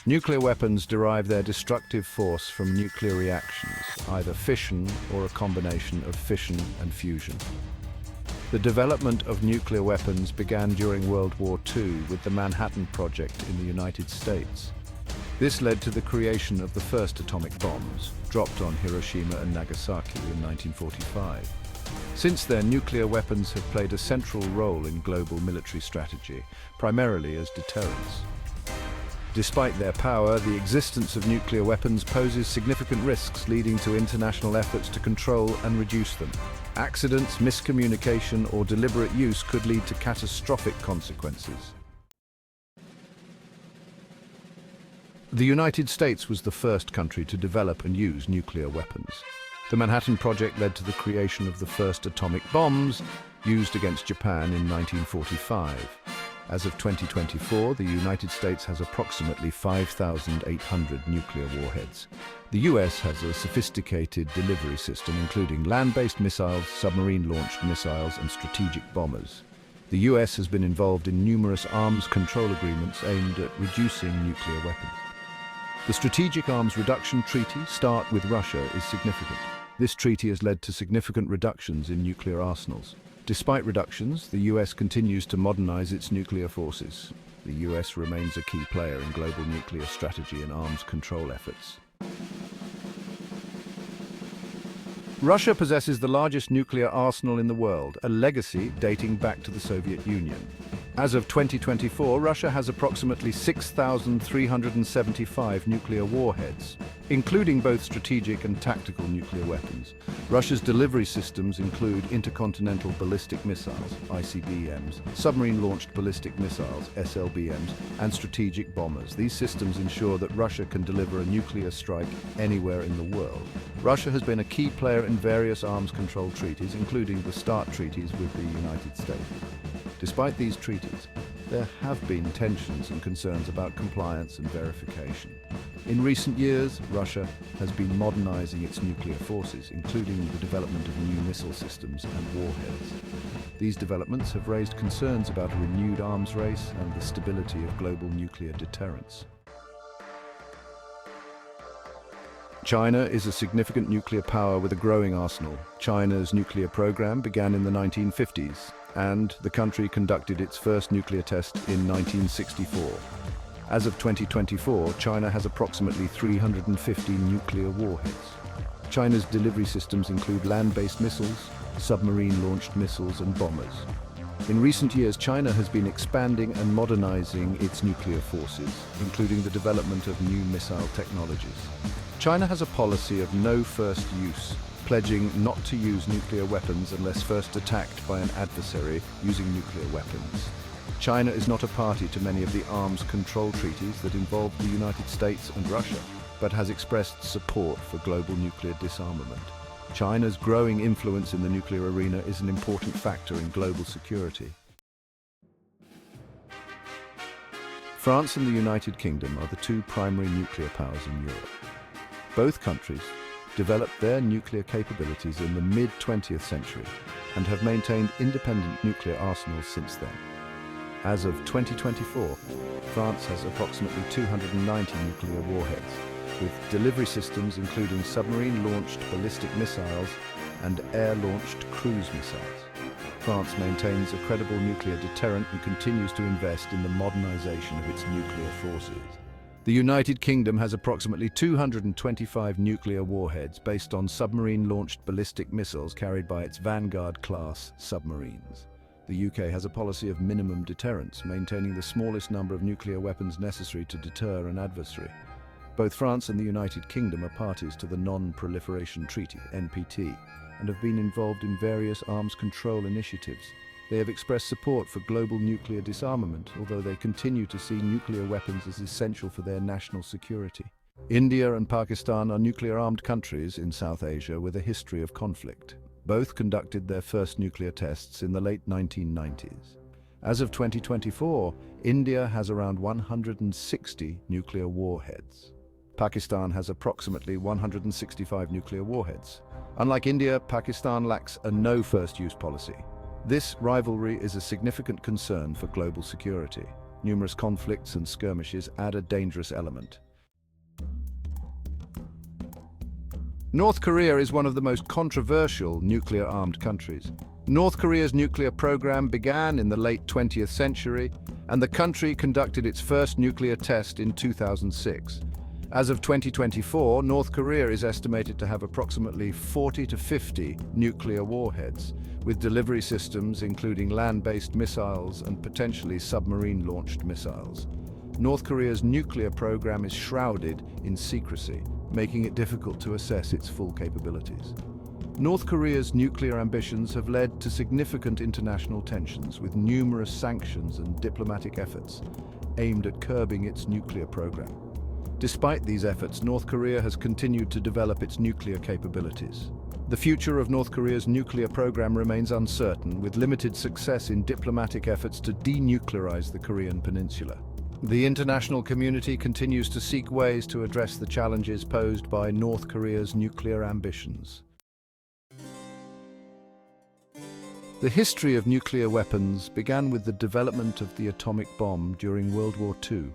Nuclear weapons derive their destructive force from nuclear reactions, either fission or a combination of fission and fusion. The development of nuclear weapons began during World War II with the Manhattan Project in the United States. This led to the creation of the first atomic bombs, dropped on Hiroshima and Nagasaki in 1945. Since then, nuclear weapons have played a central role in global military strategy, primarily as deterrents. Despite their power, the existence of nuclear weapons poses significant risks, leading to international efforts to control and reduce them. Accidents, miscommunication, or deliberate use could lead to catastrophic consequences. The United States was the first country to develop and use nuclear weapons. The Manhattan Project led to the creation of the first atomic bombs used against Japan in 1945. As of 2024, the United States has approximately 5,800 nuclear warheads. The US has a sophisticated delivery system, including land-based missiles, submarine-launched missiles, and strategic bombers. The US has been involved in numerous arms control agreements aimed at reducing nuclear weapons. The Strategic Arms Reduction Treaty, START, with Russia is significant. This treaty has led to significant reductions in nuclear arsenals. Despite reductions, the US continues to modernize its nuclear forces. The US remains a key player in global nuclear strategy and arms control efforts. Russia possesses the largest nuclear arsenal in the world, a legacy dating back to the Soviet Union. As of 2024, Russia has approximately 6,375 nuclear warheads, including both strategic and tactical nuclear weapons. Russia's delivery systems include intercontinental ballistic missiles, ICBMs, submarine-launched ballistic missiles, SLBMs, and strategic bombers. These systems ensure that Russia can deliver a nuclear strike anywhere in the world. Russia has been a key player in various arms control treaties, including the START treaties with the United States. Despite these treaties, there have been tensions and concerns about compliance and verification. In recent years, Russia has been modernizing its nuclear forces, including the development of new missile systems and warheads. These developments have raised concerns about a renewed arms race and the stability of global nuclear deterrence. China is a significant nuclear power with a growing arsenal. China's nuclear program began in the 1950s, and the country conducted its first nuclear test in 1964. As of 2024, China has approximately 350 nuclear warheads. China's delivery systems include land-based missiles, submarine-launched missiles, and bombers. In recent years, China has been expanding and modernizing its nuclear forces, including the development of new missile technologies. China has a policy of no first use, pledging not to use nuclear weapons unless first attacked by an adversary using nuclear weapons. China is not a party to many of the arms control treaties that involve the United States and Russia, but has expressed support for global nuclear disarmament. China's growing influence in the nuclear arena is an important factor in global security. France and the United Kingdom are the two primary nuclear powers in Europe. Both countries developed their nuclear capabilities in the mid-20th century and have maintained independent nuclear arsenals since then. As of 2024, France has approximately 290 nuclear warheads, with delivery systems including submarine-launched ballistic missiles and air-launched cruise missiles. France maintains a credible nuclear deterrent and continues to invest in the modernization of its nuclear forces. The United Kingdom has approximately 225 nuclear warheads based on submarine-launched ballistic missiles carried by its Vanguard-class submarines. The UK has a policy of minimum deterrence, maintaining the smallest number of nuclear weapons necessary to deter an adversary. Both France and the United Kingdom are parties to the Non-Proliferation Treaty, NPT, and have been involved in various arms control initiatives. They have expressed support for global nuclear disarmament, although they continue to see nuclear weapons as essential for their national security. India and Pakistan are nuclear-armed countries in South Asia with a history of conflict. Both conducted their first nuclear tests in the late 1990s. As of 2024, India has around 160 nuclear warheads. Pakistan has approximately 165 nuclear warheads. Unlike India, Pakistan lacks a no-first-use policy. This rivalry is a significant concern for global security. numerous conflicts and skirmishes add a dangerous element. North Korea is one of the most controversial nuclear-armed countries. North Korea's nuclear program began in the late 20th century, and the country conducted its first nuclear test in 2006. As of 2024, North Korea is estimated to have approximately 40 to 50 nuclear warheads, with delivery systems including land-based missiles and potentially submarine-launched missiles. North Korea's nuclear program is shrouded in secrecy, making it difficult to assess its full capabilities. North Korea's nuclear ambitions have led to significant international tensions, with numerous sanctions and diplomatic efforts aimed at curbing its nuclear program. Despite these efforts, North Korea has continued to develop its nuclear capabilities. The future of North Korea's nuclear program remains uncertain, with limited success in diplomatic efforts to denuclearize the Korean peninsula. The international community continues to seek ways to address the challenges posed by North Korea's nuclear ambitions. The history of nuclear weapons began with the development of the atomic bomb during World War II.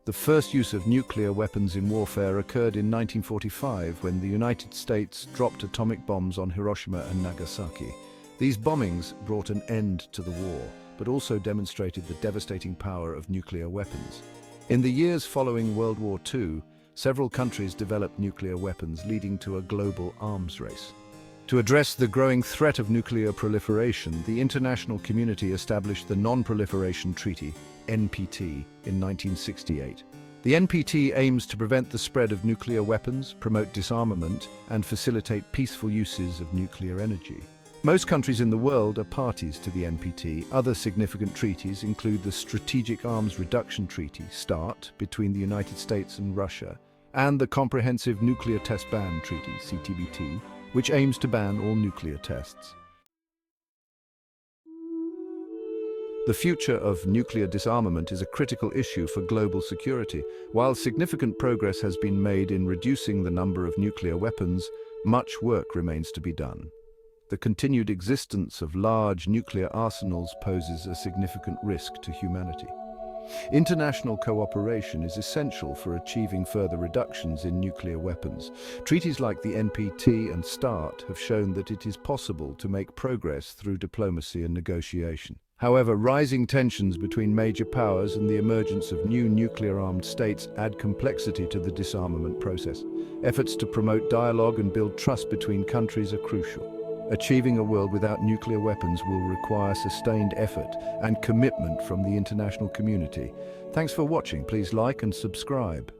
The first use of nuclear weapons in warfare occurred in 1945 when the United States dropped atomic bombs on Hiroshima and Nagasaki. These bombings brought an end to the war, but also demonstrated the devastating power of nuclear weapons. In the years following World War II, several countries developed nuclear weapons, leading to a global arms race. To address the growing threat of nuclear proliferation, the international community established the Non-Proliferation Treaty, NPT, in 1968. The NPT aims to prevent the spread of nuclear weapons, promote disarmament, and facilitate peaceful uses of nuclear energy. Most countries in the world are parties to the NPT. Other significant treaties include the Strategic Arms Reduction Treaty, START, between the United States and Russia, and the Comprehensive Nuclear Test Ban Treaty, CTBT, which aims to ban all nuclear tests. The future of nuclear disarmament is a critical issue for global security. While significant progress has been made in reducing the number of nuclear weapons, much work remains to be done. The continued existence of large nuclear arsenals poses a significant risk to humanity. International cooperation is essential for achieving further reductions in nuclear weapons. Treaties like the NPT and START have shown that it is possible to make progress through diplomacy and negotiation. However, rising tensions between major powers and the emergence of new nuclear-armed states add complexity to the disarmament process. Efforts to promote dialogue and build trust between countries are crucial. Achieving a world without nuclear weapons will require sustained effort and commitment from the international community. Thanks for watching. Please like and subscribe.